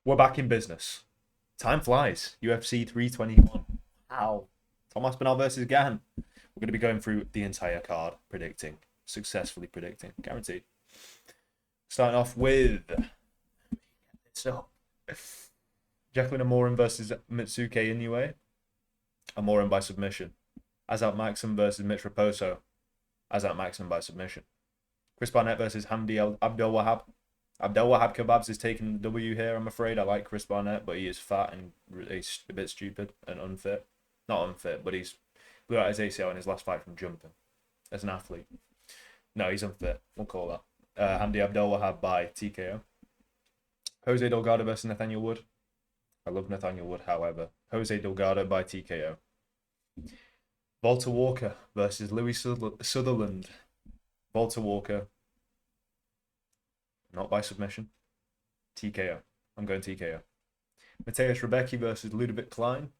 We're back in business. Time flies. UFC 321. Wow. Tom Aspinall versus Gan. We're going to be going through the entire card, successfully predicting, guaranteed. Starting off with Jacqueline Amorim versus Mitsuke Inoue. Amorim by submission. Azat Maxim versus Mitch Raposo. Azat Maxim by submission. Chris Barnett versus Hamdi Abdel Wahab. Abdel Wahab Kebabs is taking the W here, I'm afraid. I like Chris Barnett, but he is fat and he's a bit stupid and unfit. Not unfit, but he's blew out his ACL in his last fight from jumping as an athlete. No, he's unfit. We'll call that. Hamdi Abdel Wahab by TKO. Jose Delgado versus Nathaniel Wood. I love Nathaniel Wood, however. Jose Delgado by TKO. Walter Walker versus Louis Sutherland. Walter Walker. Not by submission. TKO. I'm going TKO. Mateusz Rebecki versus Ludovic Klein.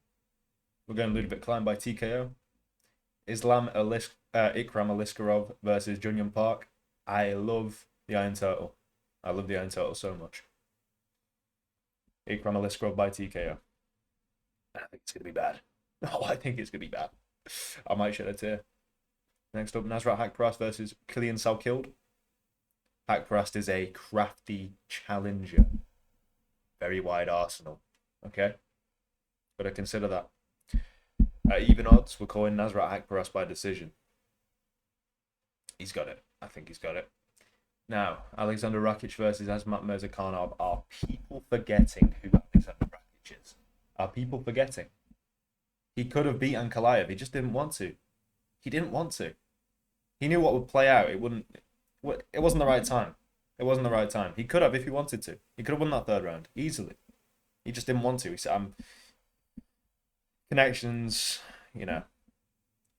We're going Ludovic Klein by TKO. Ikram Aliskerov versus Junyon Park. I love the Iron Turtle. I love the Iron Turtle so much. Ikram Aliskerov by TKO. I think it's going to be bad. Oh, I think it's going to be bad. I might shed a tear. Next up, Nasrat Haqparast versus Kilian Salkild. Haqparast is a crafty challenger. Very wide arsenal. Okay? Got to consider that. At even odds, we're calling Nasrat Haqparast by decision. He's got it. I think he's got it. Now, Alexander Rakic versus Asmat Mirzakhanov. Are people forgetting who Alexander Rakic is? Are people forgetting? He could have beat Ankalaev. He just didn't want to. He didn't want to. He knew what would play out. It wasn't the right time. It wasn't the right time. He could have if he wanted to. He could have won that third round easily. He just didn't want to. He said, connections,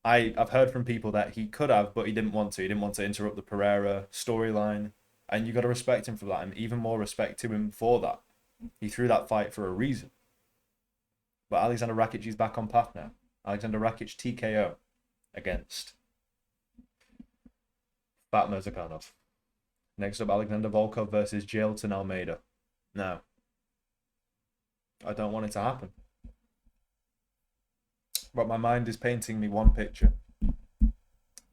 I've heard from people that he could have, but he didn't want to. He didn't want to interrupt the Pereira storyline. And you got to respect him for that. And even more respect to him for that. He threw that fight for a reason. But Alexander Rakic is back on path now. Alexander Rakic TKO against Fat Mirzakhanov. Next up, Alexander Volkov versus Jailton Almeida. Now, I don't want it to happen. But my mind is painting me one picture.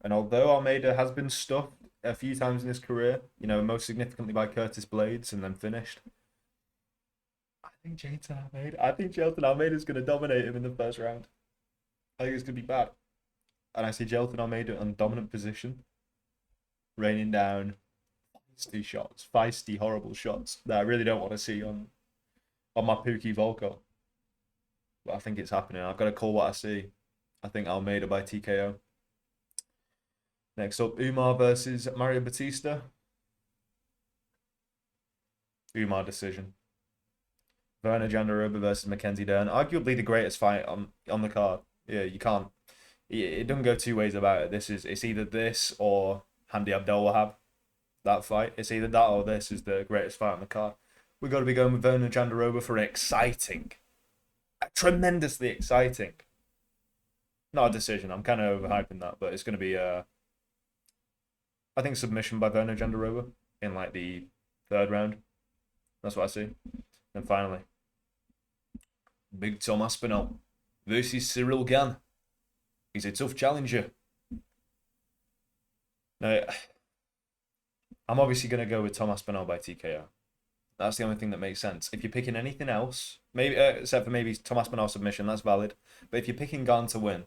And although Almeida has been stuffed a few times in his career, most significantly by Curtis Blades and then finished, I think Jailton Almeida is going to dominate him in the first round. I think it's going to be bad. And I see Jailton Almeida on dominant position, raining down feisty, horrible shots that I really don't want to see on my Pookie Volkov. But I think it's happening. I've got to call what I see. I think Almeida by TKO. Next up, Umar versus Mario Batista. Umar decision. Werner Jandiroba versus Mackenzie Dern. Arguably the greatest fight on the card. Yeah, you can't. It doesn't go two ways about it. It's either this or Hamdi Abdel Wahab. That fight. It's either that or this is the greatest fight on the card. We've got to be going with Werner Jandiroba for an exciting, tremendously exciting. Not a decision. I'm kind of overhyping that, but it's going to be I think submission by Werner Jandiroba in like the third round. That's what I see. And finally, Big Tom Aspinall versus Cyril Gane. He's a tough challenger. Now, I'm obviously going to go with Tom Aspinall by TKO. That's the only thing that makes sense. If you're picking anything else, maybe except for maybe Tom Aspinall submission, that's valid. But if you're picking Gane to win,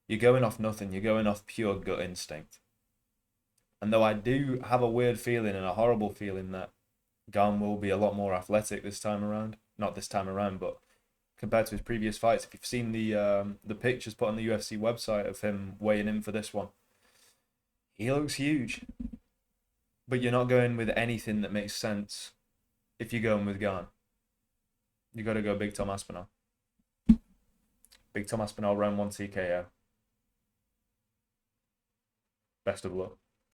you're going off nothing. You're going off pure gut instinct. And though I do have a weird feeling and a horrible feeling that Gane will be a lot more athletic this time around. Not this time around, but compared to his previous fights. If you've seen the pictures put on the UFC website of him weighing in for this one, he looks huge. But you're not going with anything that makes sense if you're going with Gane. You got to go Big Tom Aspinall. Big Tom Aspinall round 1 TKO. Best of luck.